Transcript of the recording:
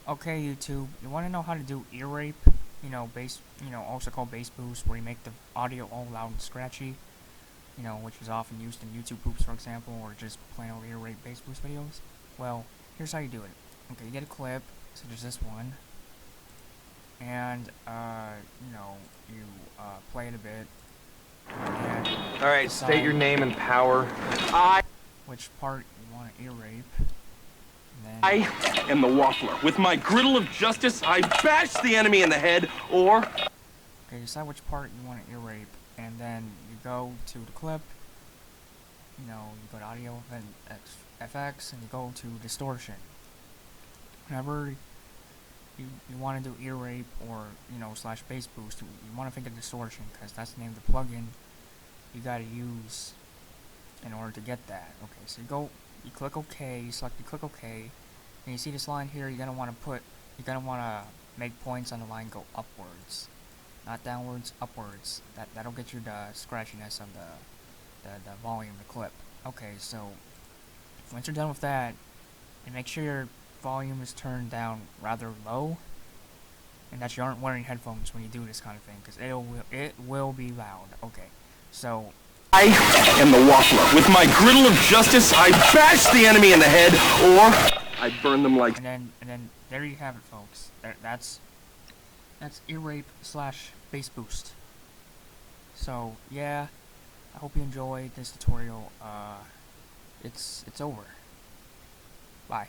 Okay, YouTube, you want to know how to do Earrape? Also called Bassboost, where you make the audio all loud and scratchy. Which is often used in YouTube poops, for example, or just plain old Earrape Bassboost videos. Well, here's how you do it. Okay, you get a clip, such as this one, and you play it a bit, and All right, state your name and power. which part you want to Earrape. I am the waffler. With my griddle of justice, I bash the enemy in the head, or... Okay, decide which part you want to Earrape, and then you go to the clip, you go to audio, then FX, and you go to distortion. Whenever you want to do Earrape or, slash bass boost, you want to think of distortion, because that's the name of the plugin you gotta use in order to get that. Okay, so you click OK, you click OK, and you see this line here, you're gonna want to make points on the line go upwards, not downwards, upwards. That'll get you the scratchiness of the volume of the clip. Okay, so once you're done with that, and make sure your volume is turned down rather low, and that you aren't wearing headphones when you do this kind of thing, because it will be loud. Okay, so I am the waffler. With my griddle of justice, I bash the enemy in the head, or I burn them like... And then there you have it, folks. That's Earrape slash bass boost. So yeah, I hope you enjoyed this tutorial. It's over. Bye.